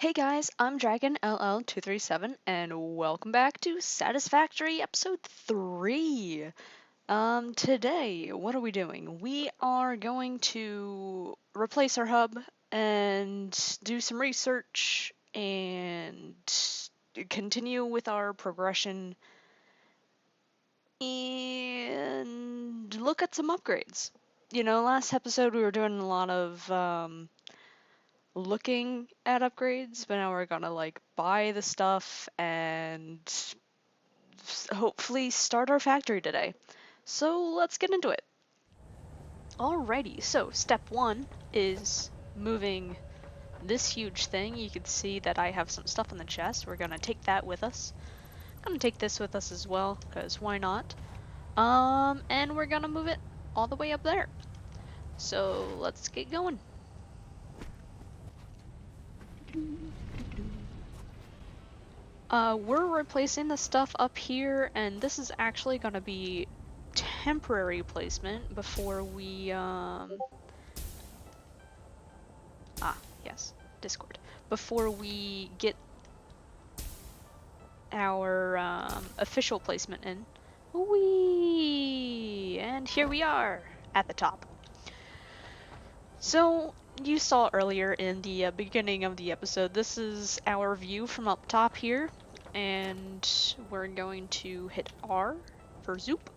Hey guys, I'm Dragon LL237 and welcome back to Satisfactory episode 3. Today, what are we doing? We are going to replace our hub and do some research and continue with our progression and look at some upgrades. Last episode we were doing a lot of looking at upgrades, but now we're gonna buy the stuff and hopefully start our factory today. So let's get into it. Alrighty, so step one is moving this huge thing. You can see that I have some stuff in the chest. We're gonna take that with us. I'm gonna take this with us as well, because why not? And we're gonna move it all the way up there. So let's get going. We're replacing the stuff up here, and this is actually gonna be temporary placement before we, yes, Discord. Before we get our, official placement in. Whee! And here we are, at the top. So, you saw earlier in the beginning of the episode, this is our view from up top here, and we're going to hit R for zoop,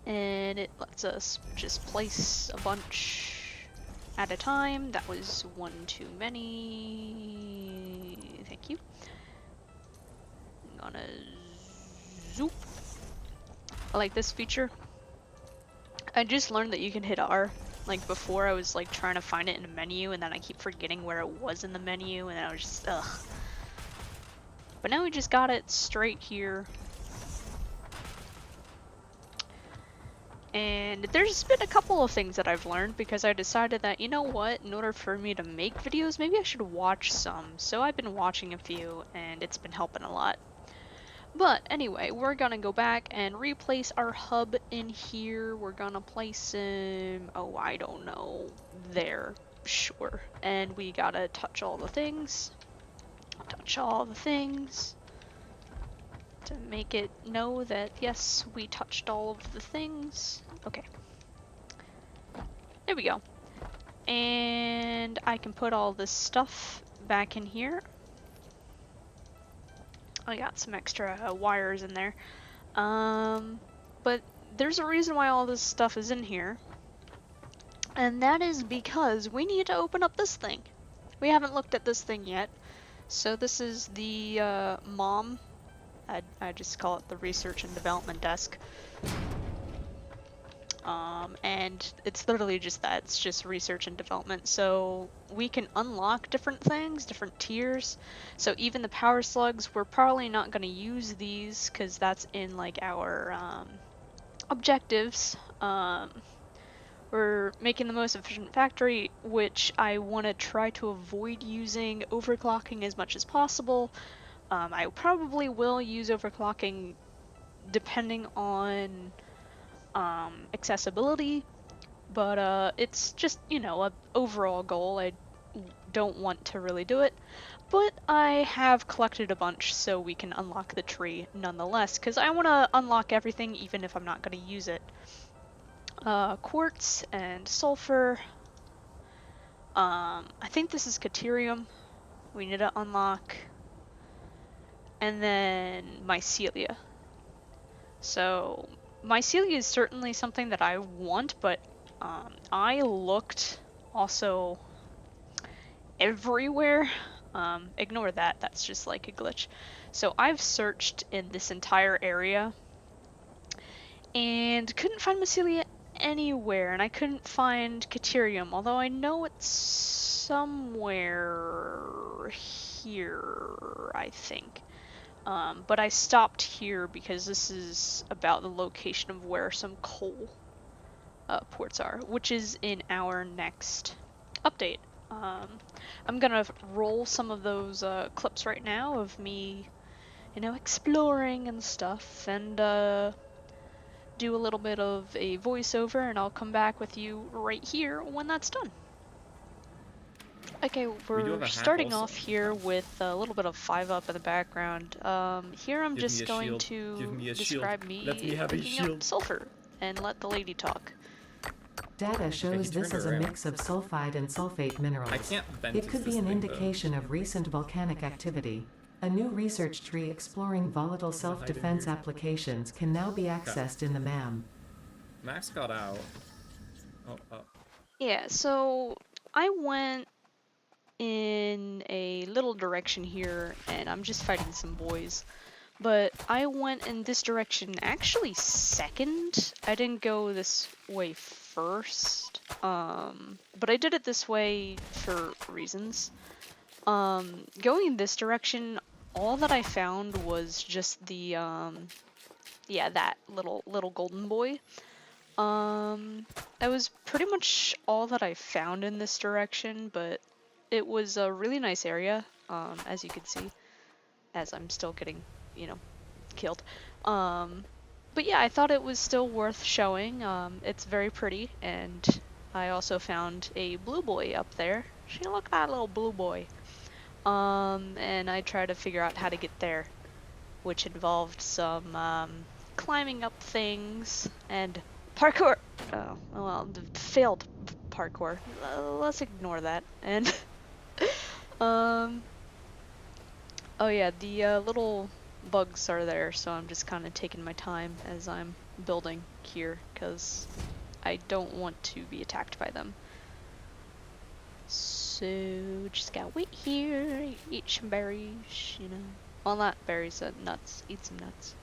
and it lets us just place a bunch at a time. That was one too many. Thank you. I'm gonna zoop. I like this feature. I just learned that you can hit R. Like before I was like trying to find it in a menu and then I keep forgetting where it was in the menu and I was just ugh. But now we just got it straight here. And there's been a couple of things that I've learned because I decided that, you know what, in order for me to make videos, maybe I should watch some. So I've been watching a few and it's been helping a lot. But anyway, we're gonna go back and replace our hub in here. We're gonna place him, oh, I don't know, there, sure. And we gotta touch all the things. Touch all the things. To make it know that, yes, we touched all of the things. Okay. There we go. And I can put all this stuff back in here. I got some extra wires in there. But there's a reason why all this stuff is in here. And that is because we need to open up this thing. We haven't looked at this thing yet. So this is the MOM. I just call it the Research and Development Desk. And it's literally just that. It's just research and development. So we can unlock different things, different tiers. So even the power slugs, we're probably not going to use these because that's in like our objectives. We're making the most efficient factory, which I want to try to avoid using overclocking as much as possible. I probably will use overclocking depending on accessibility, but it's just, you know, an overall goal. I don't want to really do it, but I have collected a bunch so we can unlock the tree nonetheless, because I want to unlock everything even if I'm not going to use it. Quartz and sulfur. I think this is Caterium. We need to unlock. And then mycelia. So mycelia is certainly something that I want, but I looked also everywhere. Ignore that, that's just like a glitch. So I've searched in this entire area and couldn't find mycelia anywhere, and I couldn't find Caterium, although I know it's somewhere here, I think. But I stopped here because this is about the location of where some coal ports are, which is in our next update. I'm gonna roll some of those clips right now of me, you know, exploring and stuff, and do a little bit of a voiceover, and I'll come back with you right here when that's done. Okay, We do we're have a hack starting also. off here with a little bit of 5-up in the background. Here I'm Give me just a going shield. Give to me a shield. describe Let me me have a picking up shield. sulfur and let the lady talk. Data Okay, shows he this turned is a around. mix of sulfide and sulfate minerals. I can't vent It could this be an thing, though. indication of recent volcanic activity. A new research tree exploring volatile self-defense applications can now be accessed in the MAM. Max got out. Oh. Yeah, so I went in a little direction here and I'm just fighting some boys. But I went in this direction actually second. I didn't go this way first. But I did it this way for reasons. Going in this direction, all that I found was just the yeah, that little golden boy. That was pretty much all that I found in this direction, but it was a really nice area, as you can see, as I'm still getting, you know, killed. But yeah, I thought it was still worth showing. It's very pretty, and I also found a blue boy up there. She looked like a little blue boy. And I tried to figure out how to get there, which involved some climbing up things and parkour. Oh, well, failed parkour. Let's ignore that. And um, oh yeah, the little bugs are there, so I'm just kind of taking my time as I'm building here, because I don't want to be attacked by them. So just gotta wait here, eat some berries, you know. Well, not berries, nuts. Eat some nuts.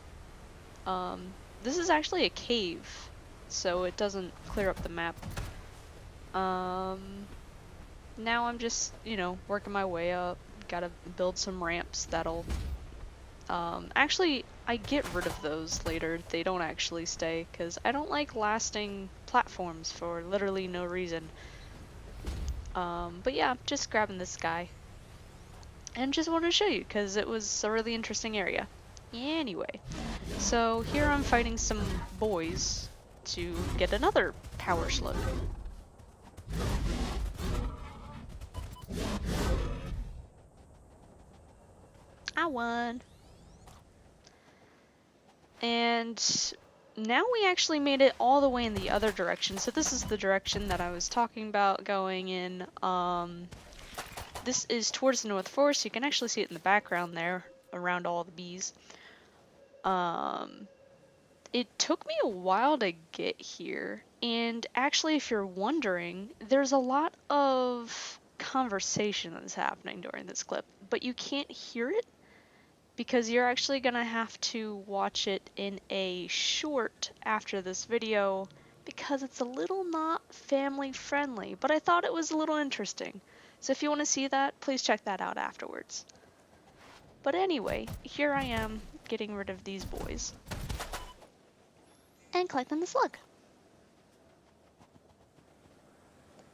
This is actually a cave, so it doesn't clear up the map. Now I'm just, you know, working my way up. Gotta build some ramps that'll actually, I get rid of those later. They don't actually stay, because I don't like lasting platforms for literally no reason. But yeah, just grabbing this guy. And just wanted to show you, because it was a really interesting area. Anyway, so here I'm fighting some boys to get another power slug. I won! And now we actually made it all the way in the other direction. So this is the direction that I was talking about going in. This is towards the North Forest. You can actually see it in the background there, around all the bees. It took me a while to get here. And actually, if you're wondering, there's a lot of conversation that's happening during this clip, but you can't hear it because you're actually gonna have to watch it in a short after this video, because it's a little not family friendly, but I thought it was a little interesting. So if you want to see that, please check that out afterwards. But anyway, here I am getting rid of these boys and collecting the slug.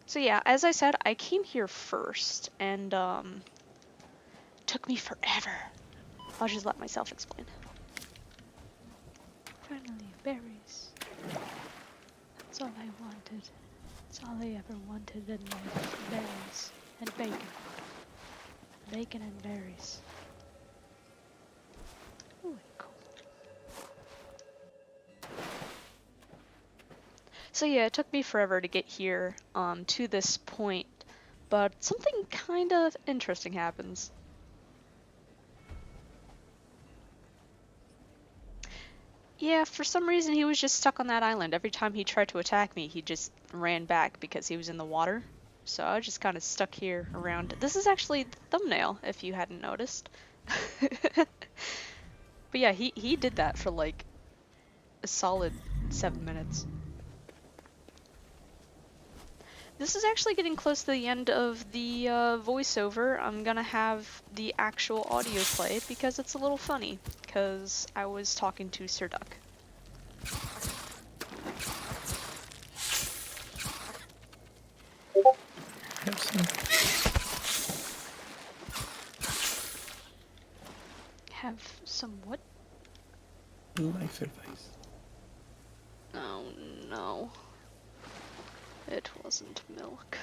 So yeah, as I said, I came here first, and took me forever. I'll just let myself explain. Finally, berries. That's all I wanted. That's all I ever wanted in life. Berries and bacon. Bacon and berries. Ooh, cool. So yeah, it took me forever to get here to this point, but something kind of interesting happens. Yeah, for some reason he was just stuck on that island. Every time he tried to attack me, he just ran back because he was in the water. So I was just kind of stuck here around. This is actually the thumbnail, if you hadn't noticed. But yeah, he did that for like a solid 7 minutes. This is actually getting close to the end of the voiceover. I'm gonna have the actual audio play because it's a little funny, because I was talking to Sir Duck. Have some what? Life advice. Oh no. It wasn't milk.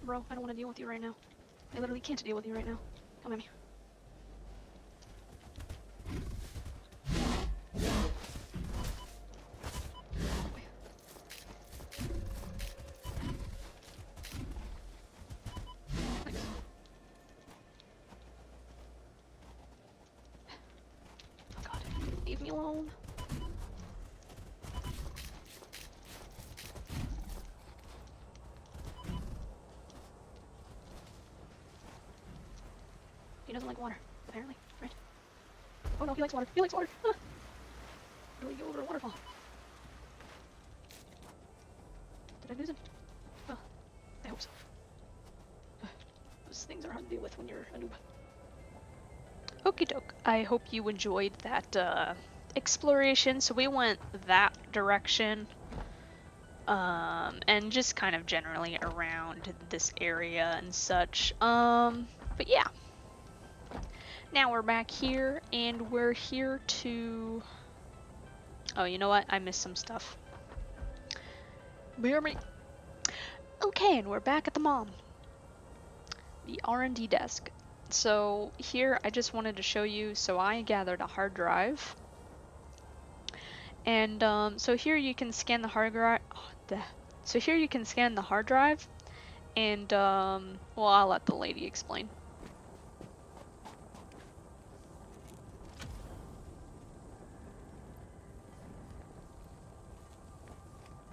bro. I don't want to deal with you right now. I literally can't deal with you right now. Come at me. Nice. Oh god. Leave me alone. He doesn't like water, apparently, right? Oh no, he likes water. He likes water. Ah. Will he go over a waterfall? Did I lose him? Oh, I hope so. Those things are hard to deal with when you're a noob. Okie doke. I hope you enjoyed that exploration. So we went that direction. And just kind of generally around this area and such. But yeah. Now we're back here, and we're here to... Oh, you know what? I missed some stuff. Bear me. Okay, and we're back at the mom. The R&D desk. So here, I just wanted to show you, so I gathered a hard drive. And so here you can scan the hard drive. So here you can scan the hard drive, and well, I'll let the lady explain.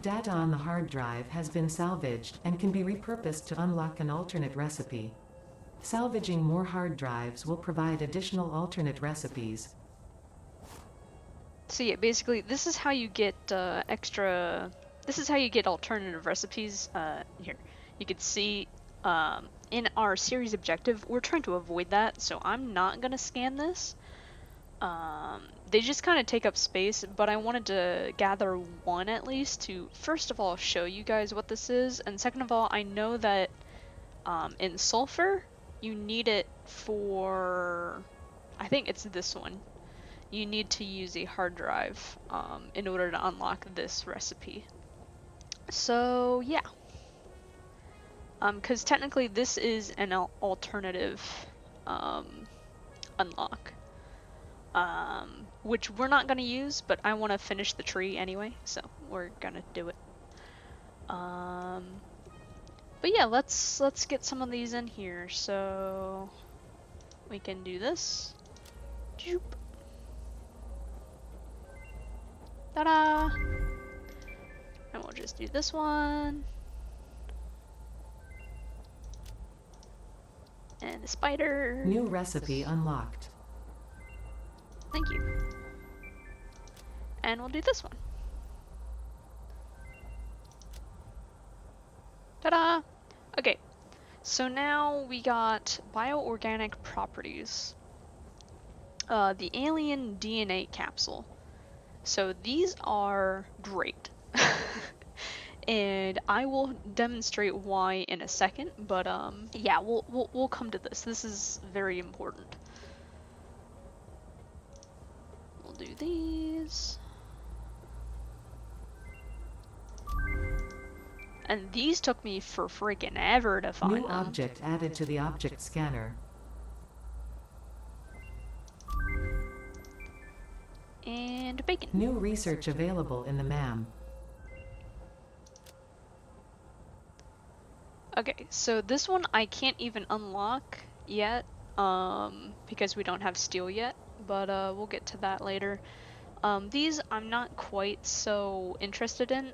Data on the hard drive has been salvaged and can be repurposed to unlock an alternate recipe. Salvaging more hard drives will provide additional alternate recipes. So yeah, basically, this is how you get This is how you get alternative recipes. Here, you can see in our series objective, we're trying to avoid that, so I'm not gonna scan this. They just kind of take up space, but I wanted to gather one at least to, first of all, show you guys what this is, and second of all, I know that in sulfur, you need it for, I think it's this one. You need to use a hard drive in order to unlock this recipe. So yeah, because technically this is an alternative unlock. Which we're not gonna use, but I want to finish the tree anyway, so we're gonna do it. But yeah, let's get some of these in here. So we can do this. Joop. Ta-da! And we'll just do this one. And the spider. New recipe unlocked. Thank you. And we'll do this one. Ta-da! Okay, so now we got bioorganic properties. The alien DNA capsule. So these are great. And I will demonstrate why in a second, but yeah, we'll come to this. This is very important. We'll do these. And these took me for freaking ever to find New them. object added to the object scanner. And bacon. New research available in the MAM. Okay, so this one I can't even unlock yet, because we don't have steel yet, but we'll get to that later. These I'm not quite so interested in,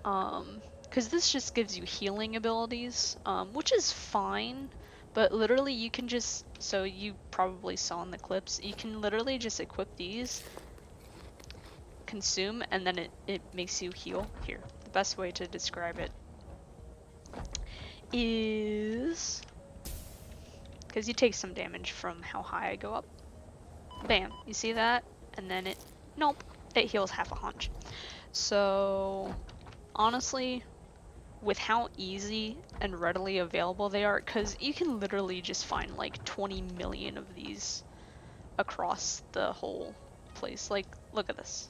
because this just gives you healing abilities, which is fine, but literally you can just, so you probably saw in the clips, you can literally just equip these, consume, and then it makes you heal. Here, the best way to describe it is, because you take some damage from how high I go up. Bam, you see that? And then nope, it heals half a hunch. So honestly, with how easy and readily available they are, because you can literally just find like 20 million of these across the whole place. Like, look at this.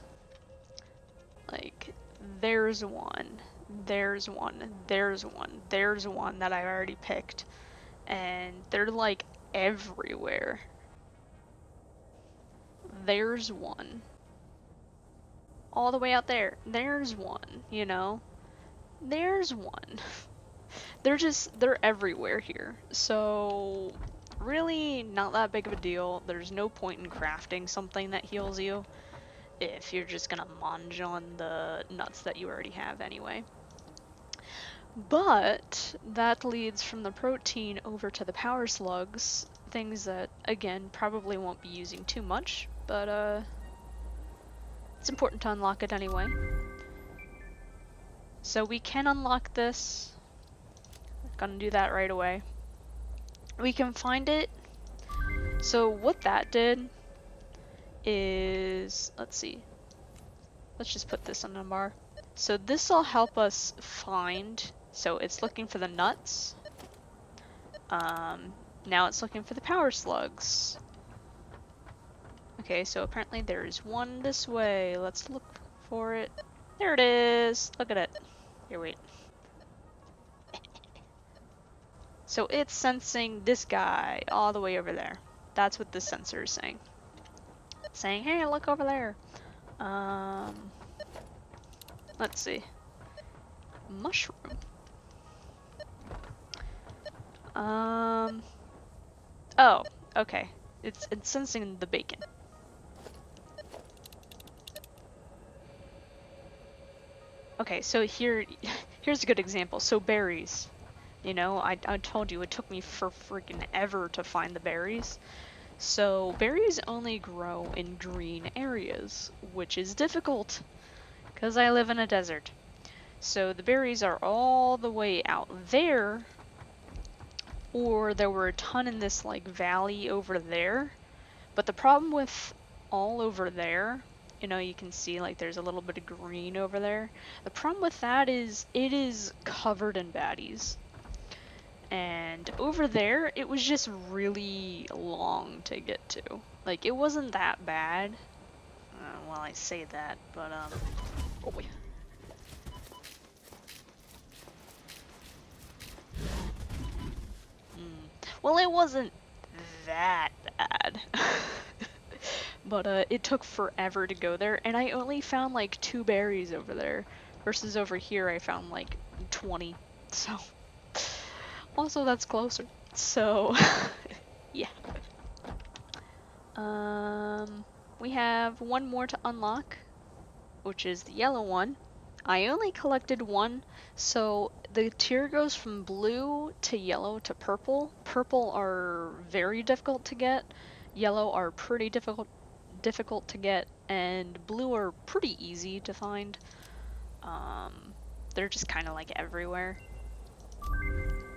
Like, there's one, there's one, there's one, there's one that I already picked. And they're like everywhere. There's one. All the way out there. There's one, you know? There's one. They're everywhere here. So, really not that big of a deal. There's no point in crafting something that heals you if you're just gonna munge on the nuts that you already have anyway. But that leads from the protein over to the power slugs, things that, again, probably won't be using too much, but it's important to unlock it anyway. So we can unlock this. Gonna do that right away. We can find it. So what that did is, let's see. Let's just put this on the bar. So this will help us find, so it's looking for the nuts. Now it's looking for the power slugs. Okay, so apparently there's one this way. Let's look for it. There it is. Look at it. Here, wait. So it's sensing this guy all the way over there. That's what this sensor is saying. It's saying, hey, look over there. Let's see. Mushroom. Oh, okay. It's sensing the bacon. Okay, so here's a good example. So berries. You know, I told you it took me for freaking ever to find the berries. So berries only grow in green areas, which is difficult because I live in a desert. So the berries are all the way out there, or there were a ton in this like valley over there. But the problem with all over there, you know, you can see like there's a little bit of green over there. The problem with that is it is covered in baddies. And over there, it was just really long to get to. Like, it wasn't that bad. Well, I say that, but, oh boy. Well, it wasn't that bad. But, it took forever to go there, and I only found, like, 2 berries over there. Versus over here, I found, like, 20. So, also, that's closer. So, yeah. We have one more to unlock, which is the yellow one. I only collected one, so the tier goes from blue to yellow to purple. Purple are very difficult to get, yellow are pretty difficult to get, and blue are pretty easy to find. They're just kind of like everywhere.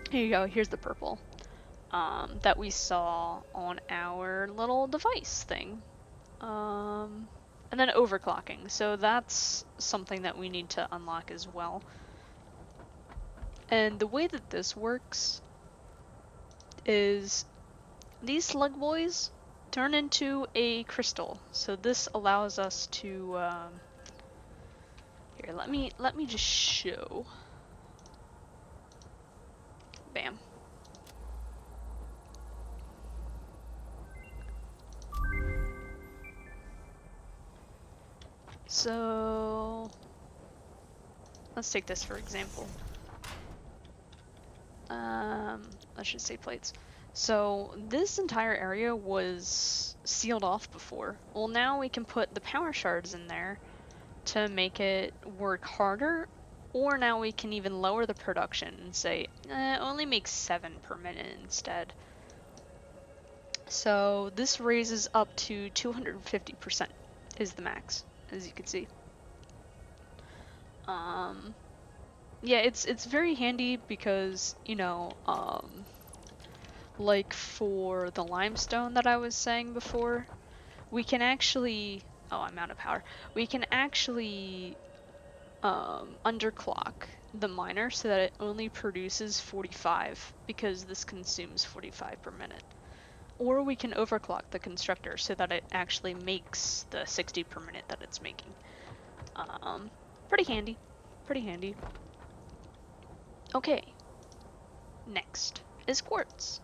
Here you go, here's the purple. That we saw on our little device thing. And then overclocking, so that's something that we need to unlock as well. And the way that this works is these slug boys turn into a crystal. So this allows us to, here, let me just show. Bam. So let's take this for example. Let's just say plates. So this entire area was sealed off before. Well, now we can put the power shards in there to make it work harder, or now we can even lower the production and say, only make 7 per minute instead. So this raises up to 250% is the max, as you can see. Yeah, it's very handy because, you know, like for the limestone that I was saying before, we can actually, oh, I'm out of power. We can actually underclock the miner so that it only produces 45 because this consumes 45 per minute. Or we can overclock the constructor so that it actually makes the 60 per minute that it's making. Pretty handy. Pretty handy. Okay, next is quartz.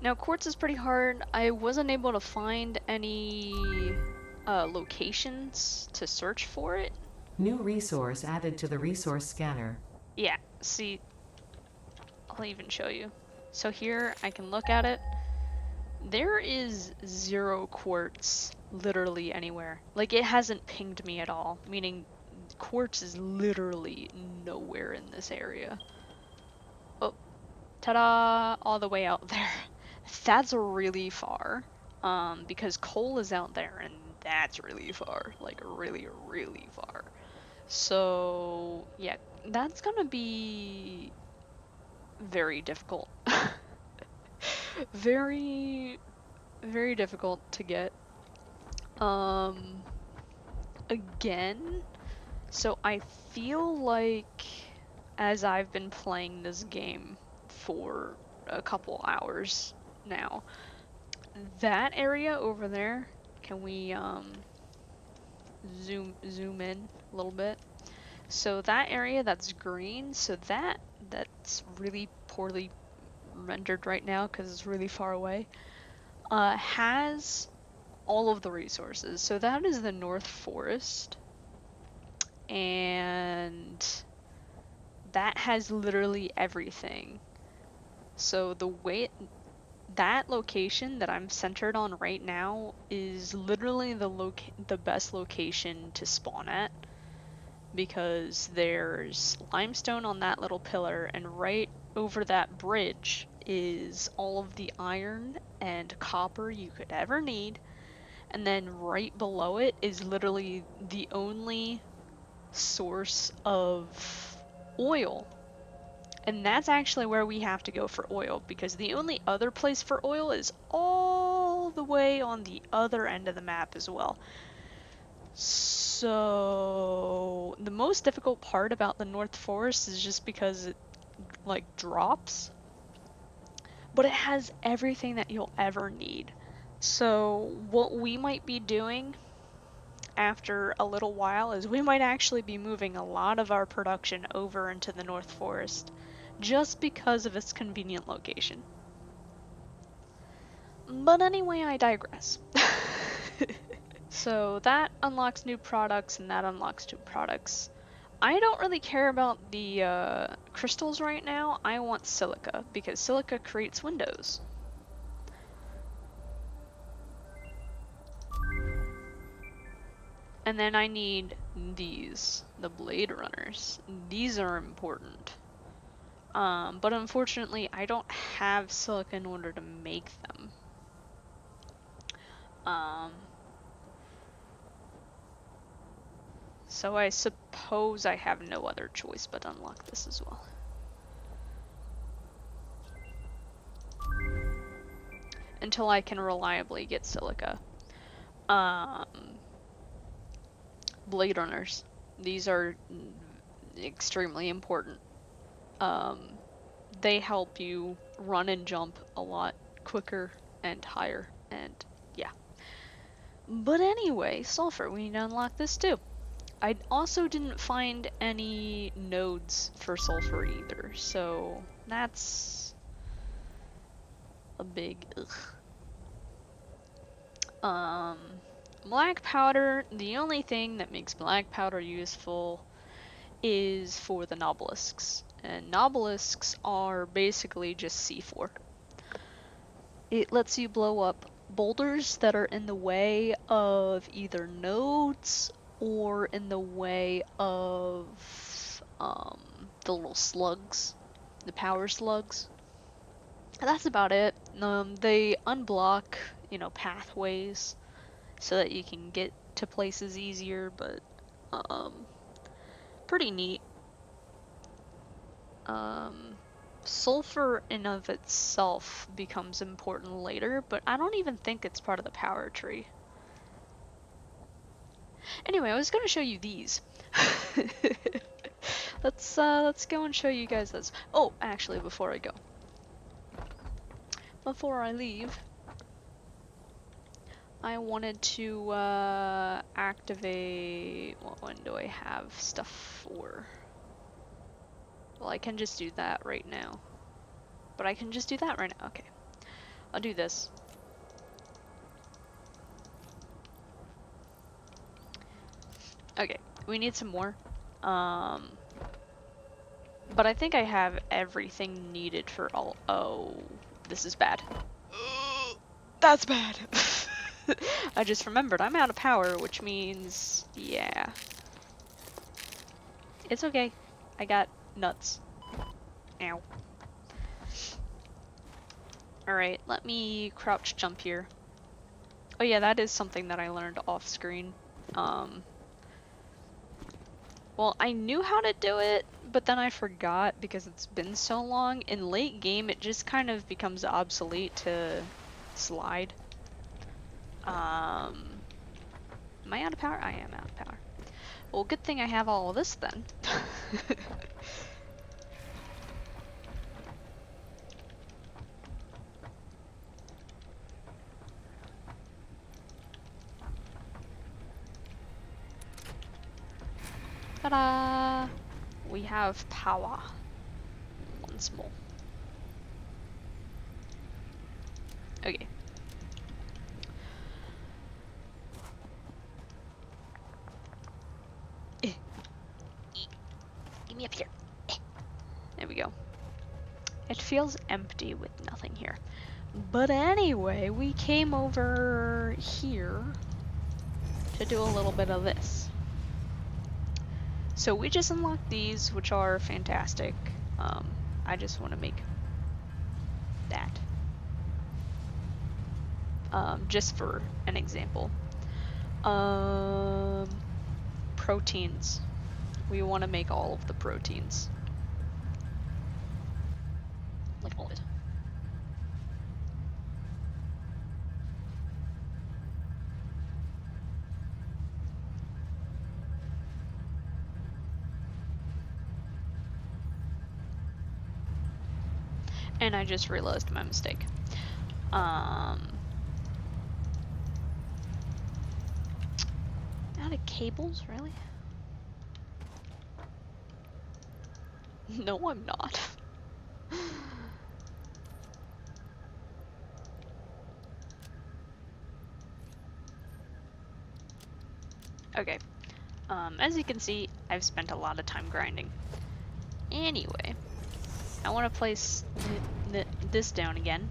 Now quartz is pretty hard. I wasn't able to find any locations to search for it. New resource added to the resource scanner. Yeah, see, I'll even show you. So here I can look at it. There is 0 quartz literally anywhere. Like, it hasn't pinged me at all, meaning quartz is literally nowhere in this area. Oh, ta-da! All the way out there. That's really far, because coal is out there, and that's really far. Like, really, really far. So, yeah, that's gonna be very difficult. Very, very difficult to get. Um, again, so I feel like as I've been playing this game for a couple hours now, that area over there, can we zoom in a little bit? So that area that's green, so that's really poorly rendered right now because it's really far away, has all of the resources. So that is the North Forest, and that has literally everything. So the way that location that I'm centered on right now is literally the best location to spawn at, because there's limestone on that little pillar, and right over that bridge is all of the iron and copper you could ever need. And then right below it is literally the only source of oil. And that's actually where we have to go for oil, because the only other place for oil is all the way on the other end of the map as well. So the most difficult part about the North Forest is just because it like drops, but it has everything that you'll ever need. So what we might be doing after a little while is we might actually be moving a lot of our production over into the North Forest just because of its convenient location. But anyway, I digress. So that unlocks new products, and that unlocks new products. I don't really care about the crystals right now. I want silica, because silica creates windows. And then I need these, the Blade Runners. These are important. But unfortunately, I don't have silica in order to make them. Um, so I suppose I have no other choice but to unlock this as well. Until I can reliably get silica. Um, Blade Runners. These are extremely important. They help you run and jump a lot quicker and higher, and yeah. But anyway, sulfur, we need to unlock this too. I also didn't find any nodes for sulfur either, so that's a big ugh. Black powder, the only thing that makes black powder useful is for the nobelisks. And nobelisks are basically just C4. It lets you blow up boulders that are in the way of either nodes or in the way of the little slugs, the power slugs. That's about it. They unblock, pathways so that you can get to places easier, but um, pretty neat. Um, sulfur in of itself becomes important later, but I don't even think it's part of the power tree. Anyway, I was gonna show you these. Let's go and show you guys this. Oh, actually, before I leave, I wanted to activate. What one do I have stuff for? I can just do that right now. But I can just do that right now. Okay. I'll do this. Okay, we need some more. But I think I have everything needed for all. Oh, this is bad. That's bad. I just remembered I'm out of power, which means, yeah. It's okay. I got nuts. Ow. Alright, let me crouch jump here. Oh yeah, that is something that I learned off screen. Well, I knew how to do it, but then I forgot because it's been so long. In late game, it just kind of becomes obsolete to slide. Am I out of power? I am out of power. Well, good thing I have all of this then. Ta-da! We have power. Once more. Okay. Get me up here. There we go. It feels empty with nothing here. But anyway, we came over here to do a little bit of this. So we just unlocked these, which are fantastic. I just want to make that. Just for an example. Proteins. We want to make all of the proteins. Like all of it. And I just realized my mistake. Out of cables, really? No, I'm not. Okay. As you can see, I've spent a lot of time grinding. Anyway, I want to place this down again.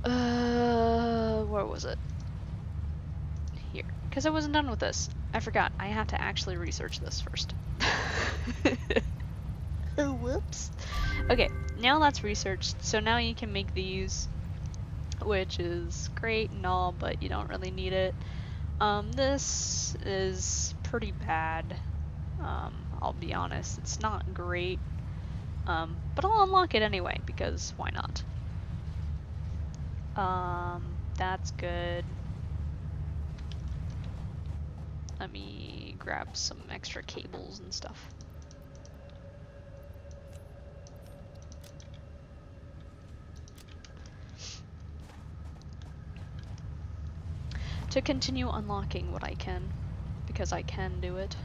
Where was it? Here. Because I wasn't done with this. I forgot. I have to actually research this first. Oh, whoops. Okay, now that's researched. So now you can make these, which is great and all, but you don't really need it. This is pretty bad. I'll be honest, it's not great. But I'll unlock it anyway, because why not? That's good. Let me grab some extra cables and stuff. To continue unlocking what I can, because I can do it.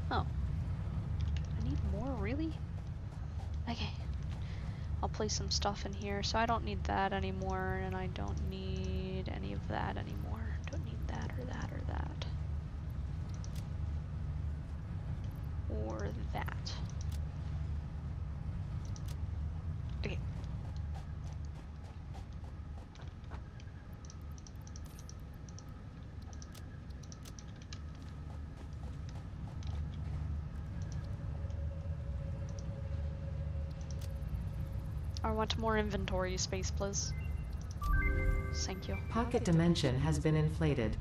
Oh. I need more, really? Okay. I'll place some stuff in here, so I don't need that anymore, and I don't need any of that anymore. Don't need that or that or that. Or that. Okay. I want more inventory space, please. Thank you. Pocket dimension has been inflated.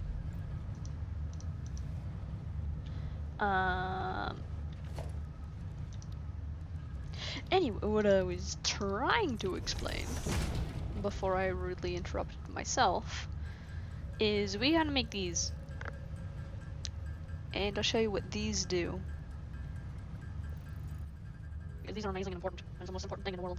Anyway, what I was trying to explain before I rudely interrupted myself is we gotta make these. And I'll show you what these do. These are amazing and important. It's the most important thing in the world.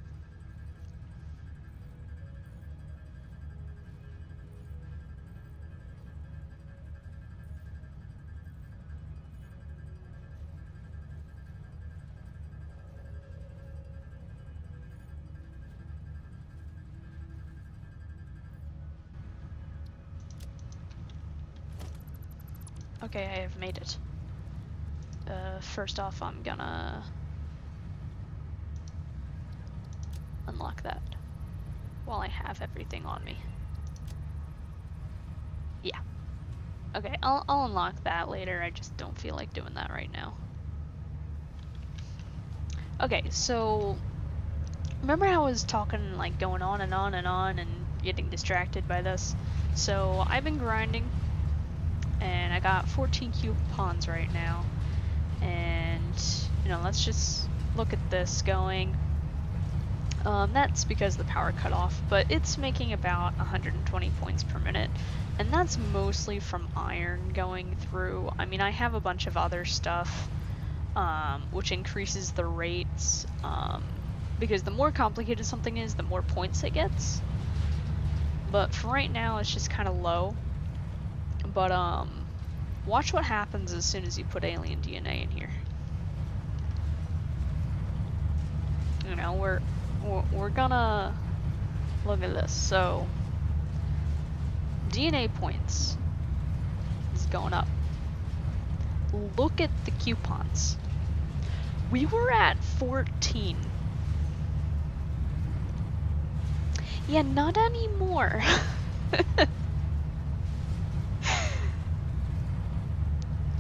Okay, I have made it. First off, I'm gonna unlock that while I have everything on me. Yeah. Okay, I'll unlock that later. I just don't feel like doing that right now. Okay, so remember how I was talking, like, going on and on and on and getting distracted by this? So I've been grinding, and I got 14 coupons right now. And, you know, let's just look at this going. That's because the power cut off, but it's making about 120 points per minute. And that's mostly from iron going through. I mean, I have a bunch of other stuff, which increases the rates, because the more complicated something is, the more points it gets. But for right now, it's just kind of low. But, watch what happens as soon as you put alien DNA in here. You know, we're gonna look at this. So, DNA points is going up. Look at the coupons. We were at 14. Yeah, not anymore.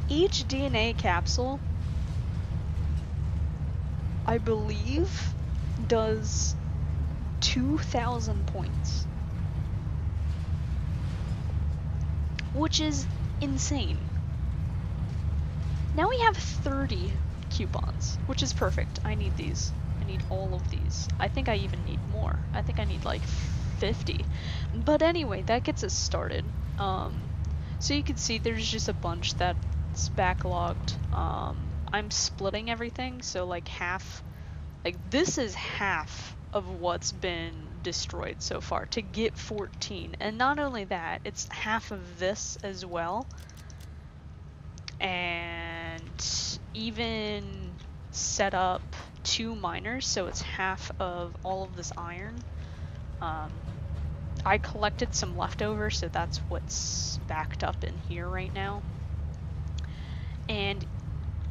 Each DNA capsule, I believe, does 2,000 points. Which is insane. Now we have 30 coupons, which is perfect. I need these. I need all of these. I think I even need more. I think I need like 50. But anyway, that gets us started. So you can see there's just a bunch that's backlogged. I'm splitting everything, so like half, like this is half of what's been destroyed so far to get 14. And not only that, it's half of this as well. And even set up 2 miners, so it's half of all of this iron. I collected some leftovers, so that's what's backed up in here right now. And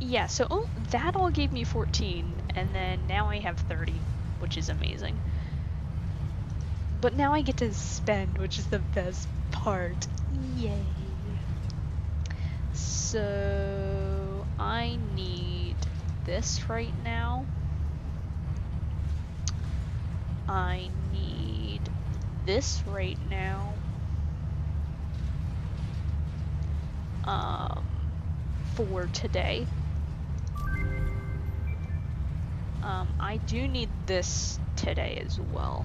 yeah, so that all gave me 14, and then now I have 30, which is amazing. But now I get to spend, which is the best part. Yay. So I need this right now. I need this right now. For today. I do need this today as well.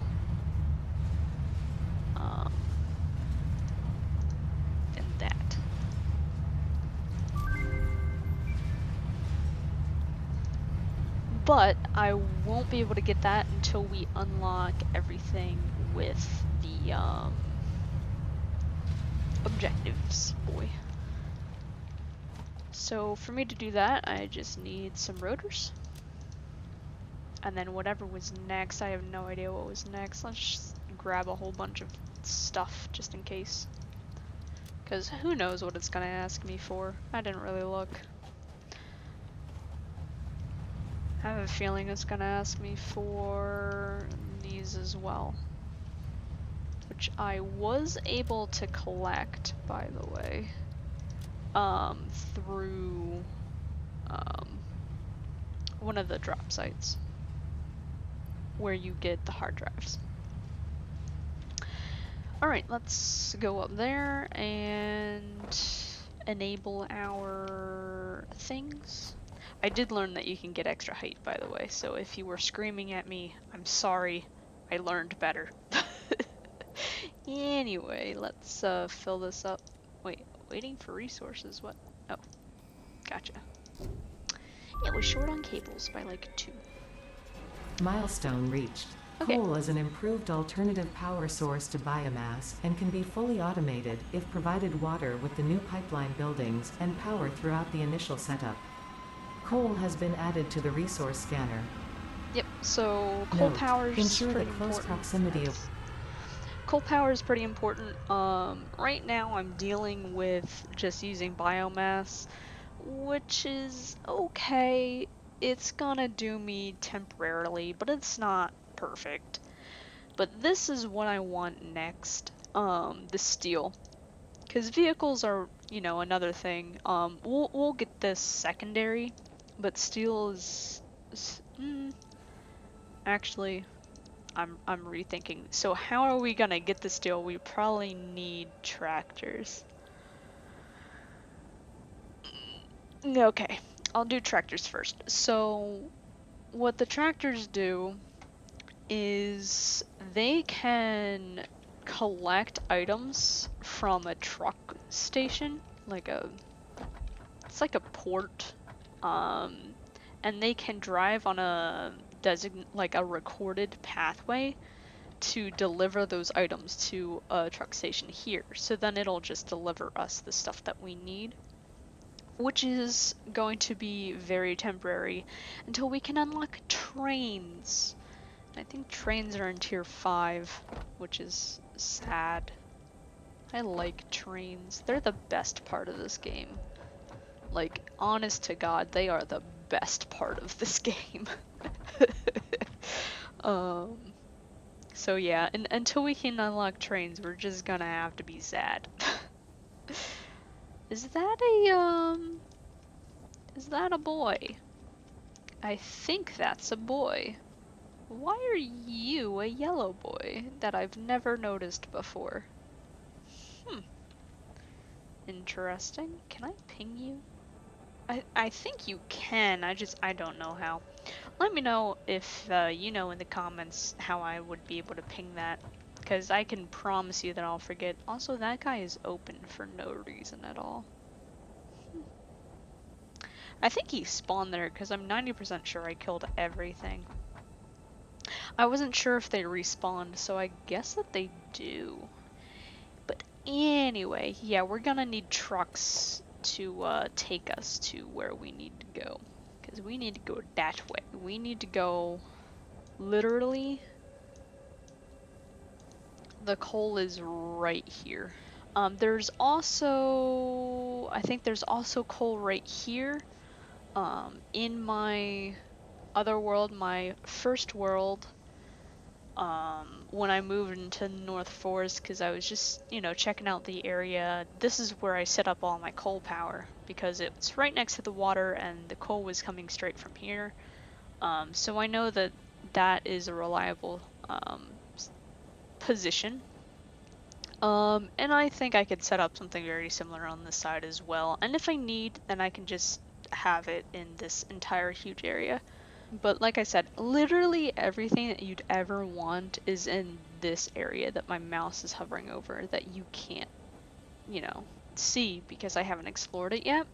And that. But I won't be able to get that until we unlock everything with the objectives, boy. So for me to do that, I just need some rotors. And then whatever was next, I have no idea what was next. Let's just grab a whole bunch of stuff just in case. Because who knows what it's gonna ask me for. I didn't really look. I have a feeling it's gonna ask me for these as well. Which I was able to collect, by the way. Through one of the drop sites where you get the hard drives. Alright, let's go up there and enable our things. I did learn that you can get extra height, by the way, so if you were screaming at me, I'm sorry. I learned better. Anyway, let's fill this up. Wait, waiting for resources, what? Oh, gotcha. It was short on cables by like 2. Milestone reached. Okay. Coal is an improved alternative power source to biomass and can be fully automated if provided water with the new pipeline buildings and power throughout the initial setup. Coal has been added to the resource scanner. Yep, so coal Note, power is ensure pretty the close important. proximity of coal power is pretty important. Right now I'm dealing with just using biomass, which is okay. It's gonna do me temporarily, but it's not perfect. But this is what I want next. The steel. Because vehicles are, you know, another thing. We'll get this secondary, but steel is actually, I'm rethinking. So how are we gonna get the steel? We probably need tractors. Okay, I'll do tractors first. So what the tractors do is they can collect items from a truck station, it's like a port, um, and they can drive on a like a recorded pathway to deliver those items to a truck station here. So then it'll just deliver us the stuff that we need, which is going to be very temporary until we can unlock trains. I think trains are in tier 5, which is sad. I like trains. They're the best part of this game. Like, honest to God, they are the best part of this game. um, so yeah, and until we can unlock trains, we're just gonna have to be sad. Is that a boy? I think that's a boy. Why are you a yellow boy that I've never noticed before? Hmm, interesting. Can I ping you? I think you can, I don't know how. Let me know if you know in the comments how I would be able to ping that, because I can promise you that I'll forget. Also, that guy is open for no reason at all. I think he spawned there because I'm 90% sure I killed everything. I wasn't sure if they respawned, so I guess that they do. But anyway, yeah, we're gonna need trucks to take us to where we need to go. Because we need to go that way. We need to go literally. The coal is right here. There's also, I think there's also coal right here. In my other world, my first world, when I moved into North Forest, because I was just, you know, checking out the area, this is where I set up all my coal power, because it's right next to the water and the coal was coming straight from here. So I know that that is a reliable position. And I think I could set up something very similar on this side as well. And if I need, then I can just have it in this entire huge area. But like I said, literally everything that you'd ever want is in this area that my mouse is hovering over that you can't, you know, see because I haven't explored it yet.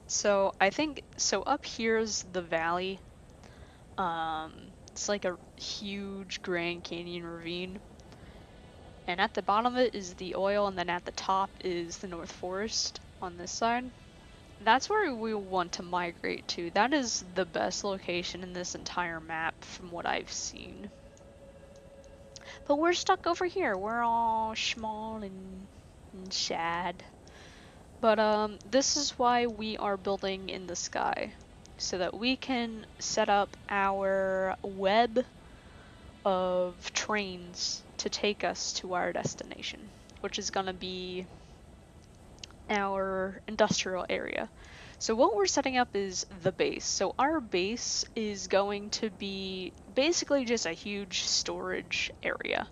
So I think, so up here's the valley. It's like a huge Grand Canyon ravine. And at the bottom of it is the oil, and then at the top is the North Forest on this side. That's where we want to migrate to. That is the best location in this entire map from what I've seen. But we're stuck over here. We're all small and sad. But this is why we are building in the sky. So that we can set up our web of trains to take us to our destination, which is gonna be our industrial area. So what we're setting up is the base. So our base is going to be basically just a huge storage area.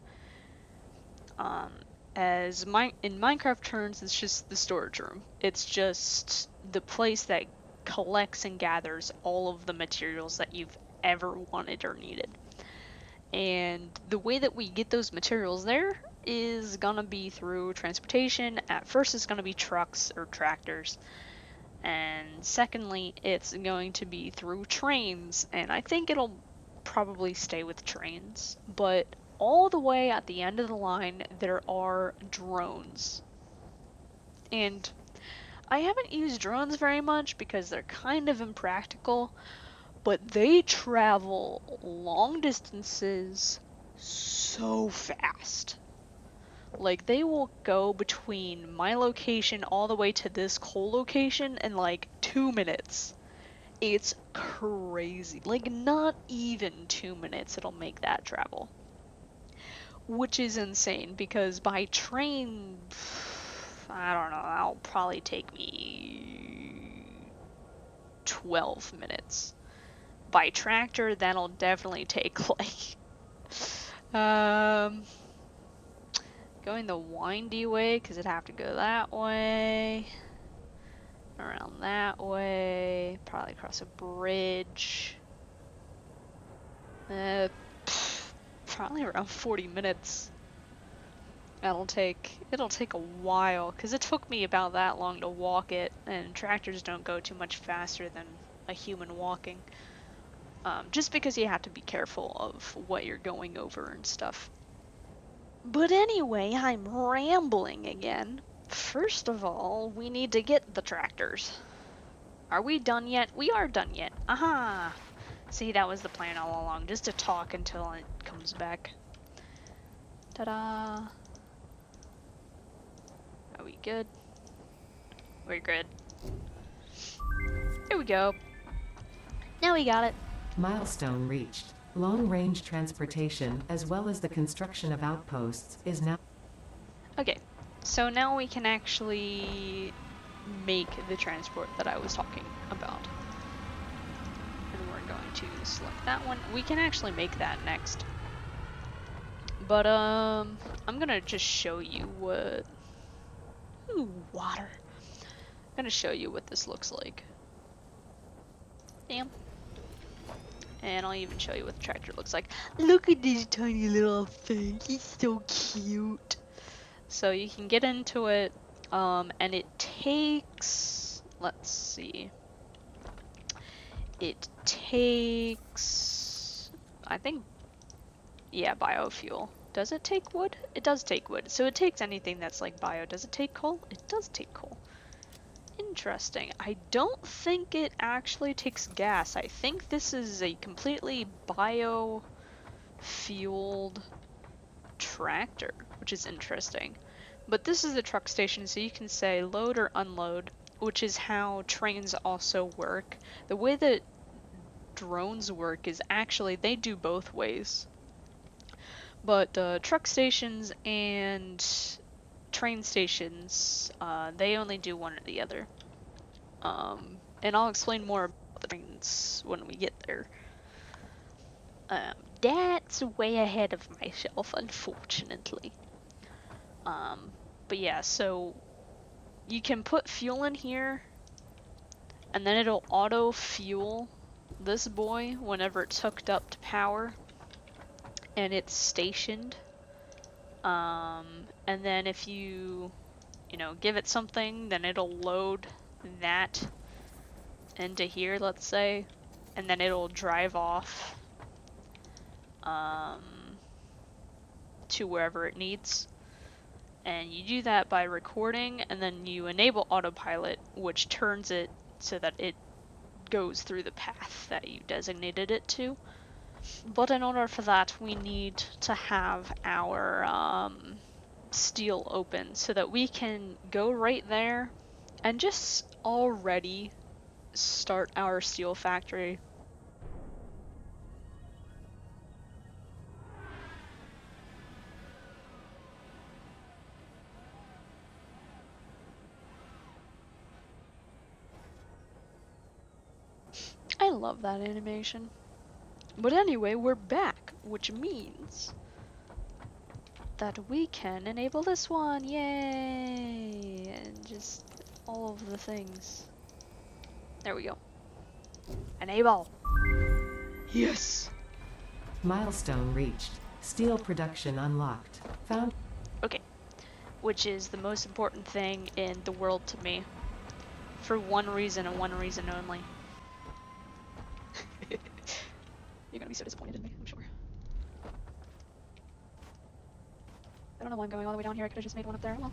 As in Minecraft terms, it's just the storage room. It's just the place that collects and gathers all of the materials that you've ever wanted or needed. And the way that we get those materials there is gonna be through transportation. At first it's gonna be trucks or tractors, and secondly it's going to be through trains, and I think it'll probably stay with trains. But all the way at the end of the line there are drones, and I haven't used drones very much because they're kind of impractical, but they travel long distances so fast. Like, they will go between my location all the way to this coal location in like 2 minutes. It's crazy. Like, not even 2 minutes it'll make that travel. Which is insane because by train, I don't know, that'll probably take me 12 minutes. By tractor, that'll definitely take like, um, going the windy way, because it'd have to go that way, around that way, probably across a bridge. Probably around 40 minutes. It'll take a while, because it took me about that long to walk it, and tractors don't go too much faster than a human walking. Just because you have to be careful of what you're going over and stuff. But anyway, I'm rambling again. First of all, we need to get the tractors. Are we done yet? We are done yet. Aha! See, that was the plan all along, just to talk until it comes back. Ta-da! Are we good? We're good. There we go. Now we got it. Milestone reached. Long-range transportation, as well as the construction of outposts, is now... Okay, so now we can actually make the transport that I was talking about. And we're going to select that one. We can actually make that next. But, I'm gonna just show you what... Ooh, water. I'm gonna show you what this looks like. Damn. And I'll even show you what the tractor looks like. Look at this tiny little thing. He's so cute. So you can get into it, and it takes, let's see, it takes, I think, yeah, biofuel. Does it take wood? It does take wood. So it takes anything that's like bio. Does it take coal? It does take coal. Interesting. I don't think it actually takes gas. I think this is a completely bio-fueled tractor, which is interesting. But this is the truck station, so you can say load or unload, which is how trains also work. The way that drones work is actually they do both ways. But truck stations and train stations, they only do one or the other. And I'll explain more about the trains when we get there. That's way ahead of myself, unfortunately. But yeah, so you can put fuel in here, and then it'll auto fuel this boy whenever it's hooked up to power and it's stationed. And then if you give it something, then it'll load that into here, let's say, and then it'll drive off to wherever it needs. And you do that by recording, and then you enable autopilot, which turns it so that it goes through the path that you designated it to. But in order for that, we need to have our steel open so that we can go right there and just already start our steel factory. I love that animation. But anyway, we're back, which means that we can enable this one, yay! And just all of the things. There we go. Enable! Yes! Milestone reached. Steel production unlocked. Found... Okay. Which is the most important thing in the world to me. For one reason and one reason only. You're gonna be so disappointed in me, I'm sure. I don't know why I'm going all the way down here. I could have just made one up there. Well.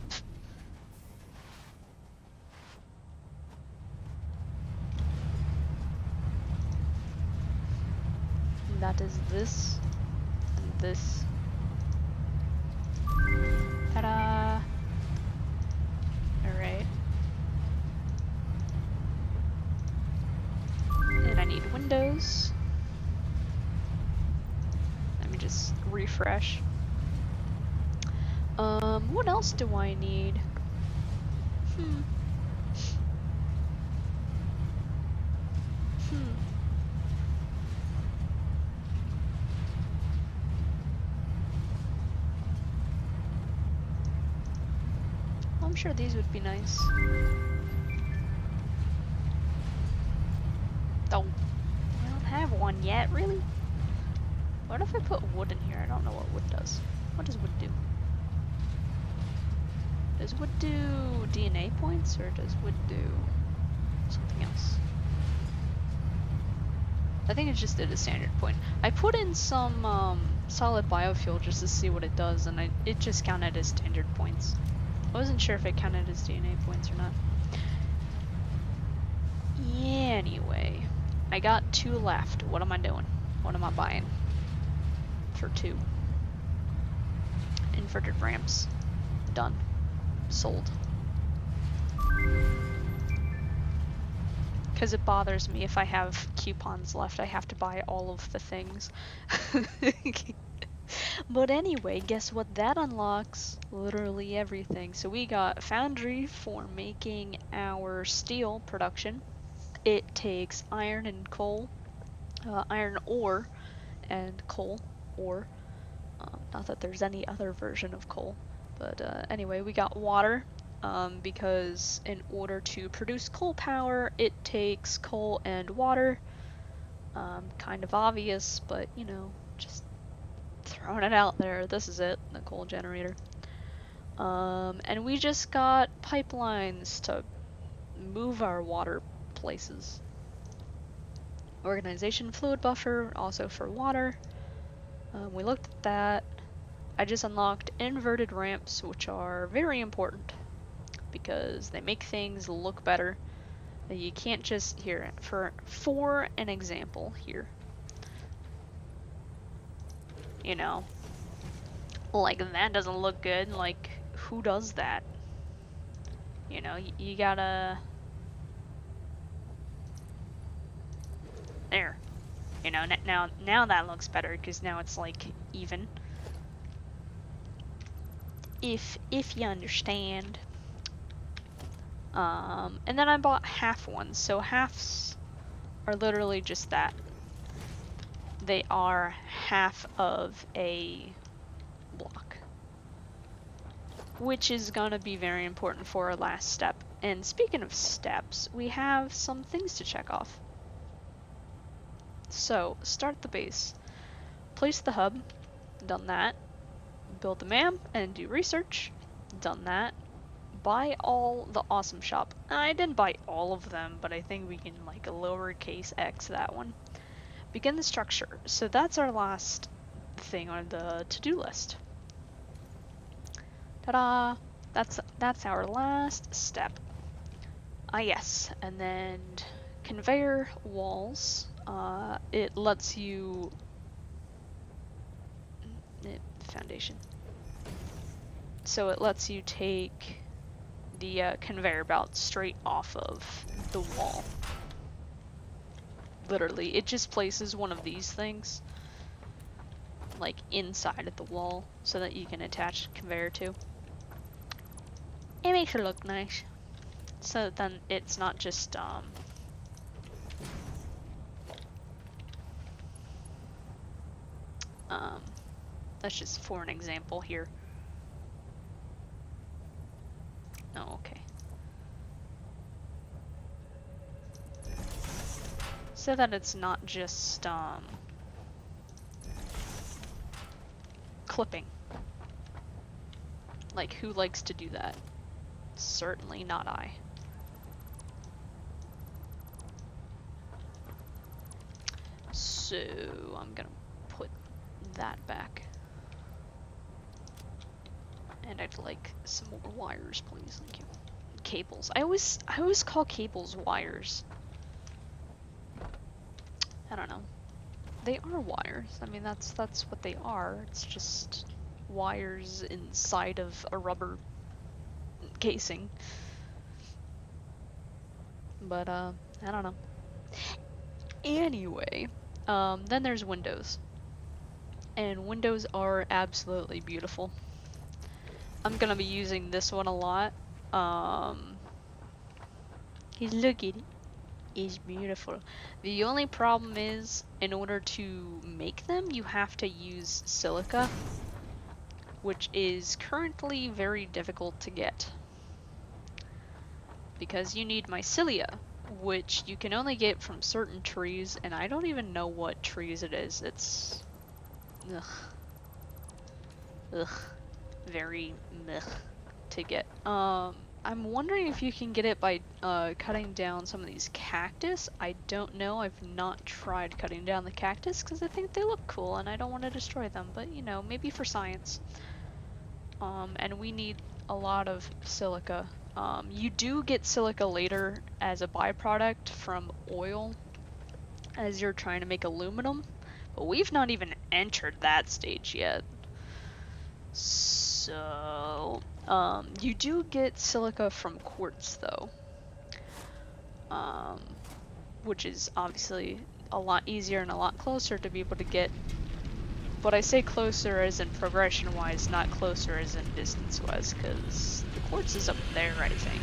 And that is this, and this, windows. Let me just refresh. What else do I need? Hmm. Hmm. I'm sure these would be nice. Oh, I don't have one yet, really? What if I put wood in here? I don't know what wood does. What does wood do? Does wood do DNA points, or does wood do something else? I think it just did a standard point. I put in some solid biofuel just to see what it does, and it just counted as standard points. I wasn't sure if it counted as DNA points or not. Yeah, anyway. I got 2 left. What am I doing? What am I buying? For 2. Inverted ramps. Done. Sold. Because it bothers me if I have coupons left, I have to buy all of the things. But anyway, guess what that unlocks? Literally everything. So we got foundry for making our steel production. It takes iron and coal, iron ore and coal ore. Not that there's any other version of coal, but anyway, we got water. Because in order to produce coal power, it takes coal and water. Kind of obvious, but you know, just throwing it out there. This is it, the coal generator. And we just got pipelines to move our water places. Organization fluid buffer, also for water. We looked at that. I just unlocked inverted ramps, which are very important because they make things look better. You can't just here for an example here. You know, like that doesn't look good. Like who does that? You know, you gotta there. You know, now that looks better because now it's like even. If you understand. And then I bought half ones. So halves are literally just that. They are half of a block, which is gonna be very important for our last step. And speaking of steps, we have some things to check off. So start the base, place the hub, done that. Build the MAM and do research, done that. Buy all the awesome shop. I didn't buy all of them, but I think we can like lowercase x that one. Begin the structure. So that's our last thing on the to-do list. Ta-da! That's our last step. Ah yes, and then conveyor walls. It lets you foundation. So it lets you take the conveyor belt straight off of the wall. Literally, it just places one of these things like inside of the wall so that you can attach conveyor to. It makes it look nice. So then it's not just that's just for an example here. Oh, okay. So that it's not just clipping. Like, who likes to do that? Certainly not I. So I'm gonna put that back. And I'd like some more wires, please. Thank you. Cables. I always call cables wires. I don't know. They are wires. I mean, that's what they are. It's just wires inside of a rubber casing. But I don't know. Anyway, then there's windows. And windows are absolutely beautiful. I'm gonna be using this one a lot. Um, look at it. It's beautiful. The only problem is, in order to make them, you have to use silica, which is currently very difficult to get. Because you need mycelia, which you can only get from certain trees, and I don't even know what trees it is. It's... ugh. Ugh. Very meh to get. I'm wondering if you can get it by cutting down some of these cactus. I don't know. I've not tried cutting down the cactus because I think they look cool and I don't want to destroy them. But you know, maybe for science. And we need a lot of silica. You do get silica later as a byproduct from oil as you're trying to make aluminum, but we've not even entered that stage yet. So, you do get silica from quartz though, um, which is obviously a lot easier and a lot closer to be able to get. But I say closer as in progression-wise, not closer as in distance-wise, because the quartz is up there, I think.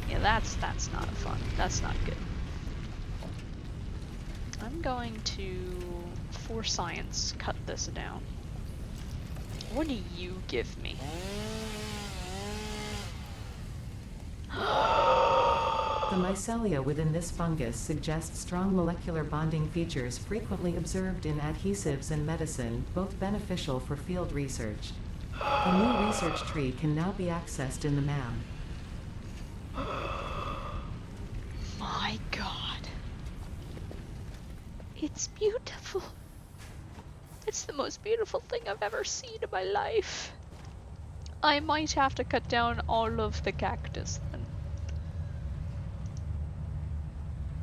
Yeah, that's not fun. That's not good. I'm going to, for science, cut this down. What do you give me? The mycelia within this fungus suggest strong molecular bonding features frequently observed in adhesives and medicine, both beneficial for field research. A new research tree can now be accessed in the MAM. My God. It's beautiful. It's the most beautiful thing I've ever seen in my life. I might have to cut down all of the cactus then.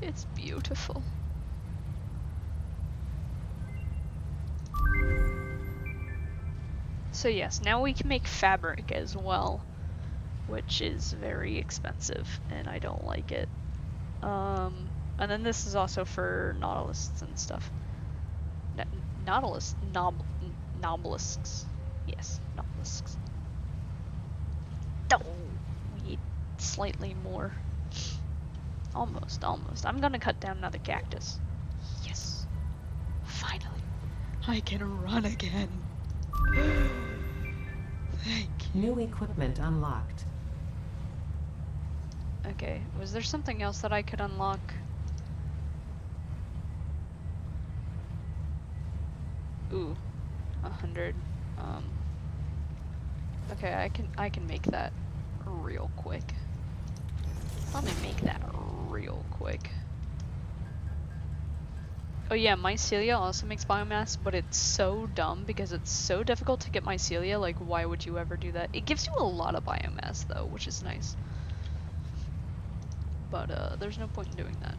It's beautiful. So yes, now we can make fabric as well, which is very expensive, and I don't like it. And then this is also for nautilusts and stuff. Nobelisks. Yes, nobelisks. Oh, we need slightly more. Almost. I'm gonna cut down another cactus. Yes. Finally. I can run again. Thank you. New equipment unlocked. Okay, was there something else that I could unlock? Ooh, 100. Okay, I can make that real quick. Let me make that real quick. Oh yeah, mycelia also makes biomass, but it's so dumb because it's so difficult to get mycelia. Like, why would you ever do that? It gives you a lot of biomass though, which is nice. But there's no point in doing that.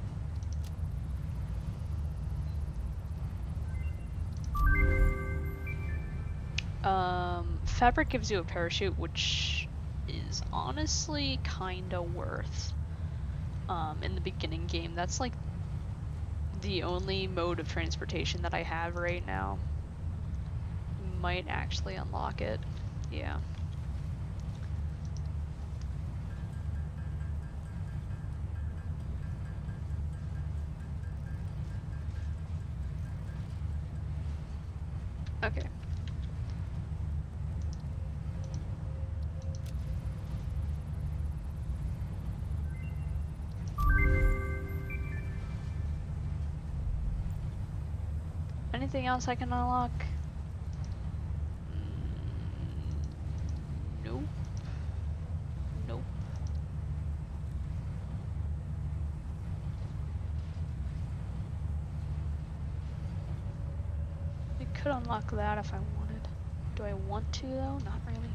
Fabric gives you a parachute, which is honestly kinda worth. In the beginning game, that's like the only mode of transportation that I have right now. Might actually unlock it. Yeah. Okay. Anything else I can unlock? Nope. Nope. I could unlock that if I wanted. Do I want to though? Not really.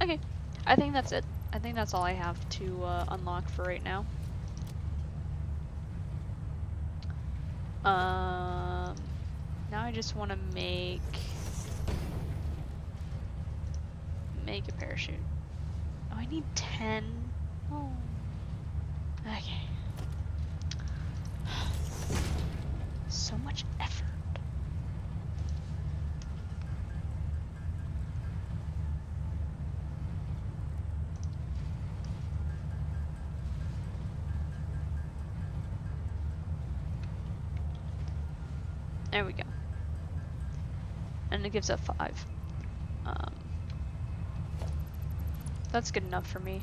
Okay. I think that's it. I think that's all I have to unlock for right now. Now I just want to make a parachute. Oh, I need 10. Oh. Okay. So much effort. There we go. And it gives up 5. That's good enough for me.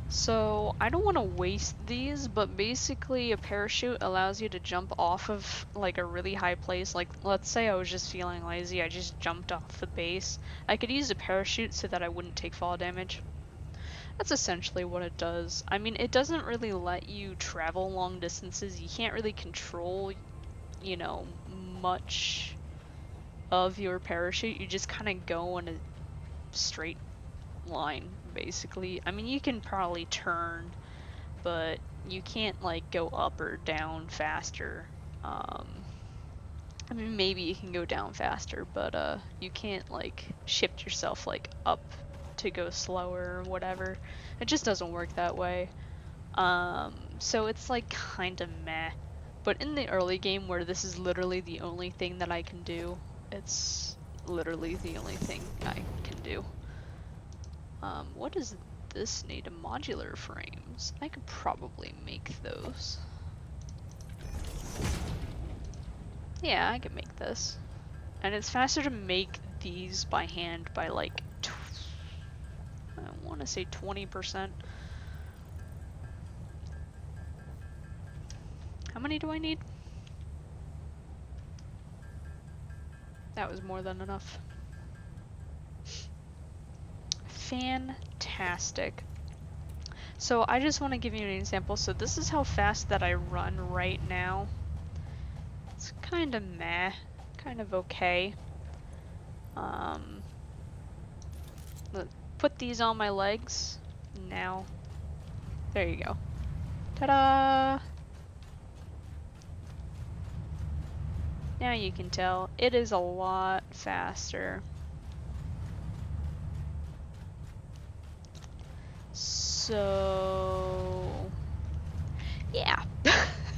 So I don't want to waste these, but basically a parachute allows you to jump off of like a really high place. Like let's say I was just feeling lazy, I just jumped off the base. I could use a parachute so that I wouldn't take fall damage. That's essentially what it does. I mean, it doesn't really let you travel long distances. You can't really control, you know, much of your parachute. You just kind of go in a straight line, basically. I mean, you can probably turn, but you can't like go up or down faster. I mean, maybe you can go down faster, but you can't like shift yourself like up to go slower or whatever. It just doesn't work that way. So it's like kind of meh. But in the early game where this is literally the only thing that I can do, it's literally the only thing I can do. What does this need? Modular frames. I could probably make those. Yeah, I can make this. And it's faster to make these by hand by like, I want to say 20%. How many do I need? That was more than enough. Fantastic. So I just want to give you an example. So this is how fast that I run right now. It's kind of meh, kind of okay. Put these on my legs. Now, there you go. Ta-da! Now you can tell it is a lot faster. So, yeah.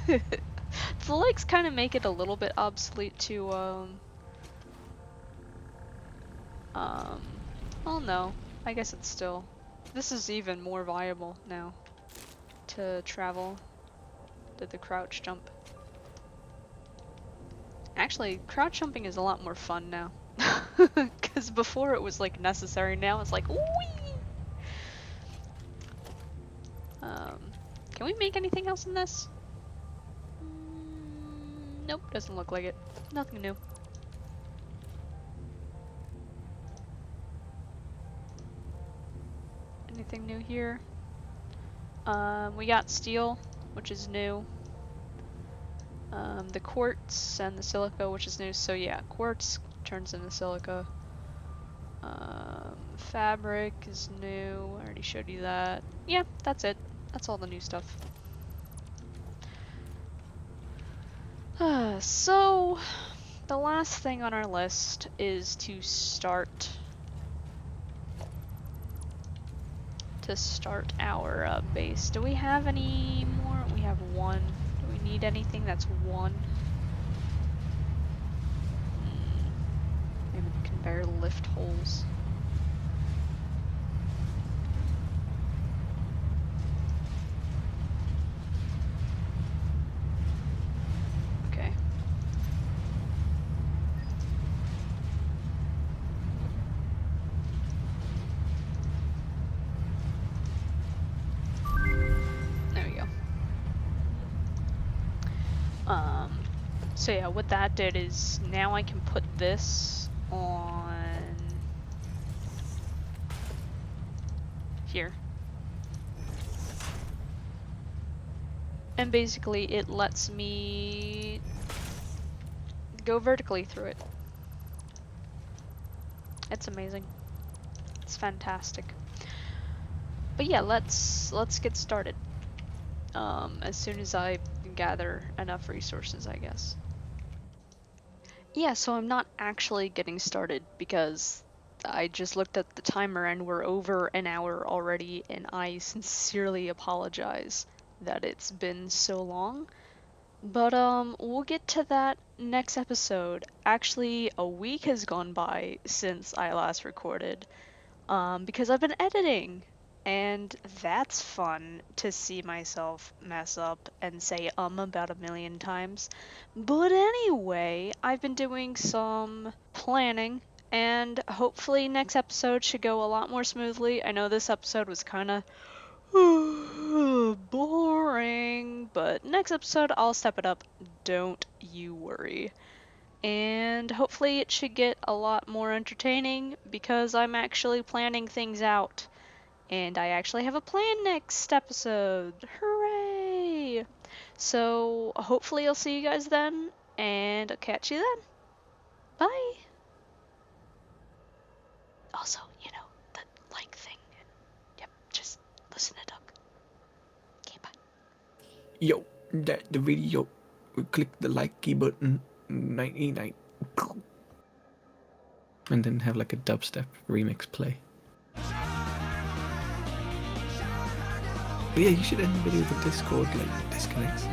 The legs kind of make it a little bit obsolete to, well, no. I guess it's still, this is even more viable now to travel, to the crouch jump. Actually, crouch jumping is a lot more fun now. Because before it was like necessary, now it's like, whee! Can we make anything else in this? Nope, doesn't look like it. Nothing new. Anything new here? We got steel, which is new. The quartz and the silica, which is new. So yeah, quartz turns into silica. Fabric is new. I already showed you that. Yeah, that's it. That's all the new stuff. So, the last thing on our list is to start our base. Do we have any more? We have 1. Do we need anything that's 1? Maybe the conveyor lift holes. Okay. There we go. So yeah, what that did is now I can put this on here. And basically it lets me go vertically through it. It's amazing. It's fantastic. But yeah, let's get started. As soon as I gather enough resources, I guess. Yeah, so I'm not actually getting started because I just looked at the timer and we're over an hour already, and I sincerely apologize that it's been so long. But we'll get to that next episode. Actually, a week has gone by since I last recorded, because I've been editing. And that's fun to see myself mess up and say about a million times. But anyway, I've been doing some planning, and hopefully next episode should go a lot more smoothly. I know this episode was kind of boring, but next episode I'll step it up. Don't you worry. And hopefully it should get a lot more entertaining because I'm actually planning things out. And I actually have a plan next episode. Hooray! So hopefully I'll see you guys then, and I'll catch you then. Bye! Also, the like thing. Yep, just listen to Doug. Okay, bye. Yo, that the video. Click the like key button. 99. And then have like a dubstep remix play. But yeah, you should end the video with the Discord like disconnects.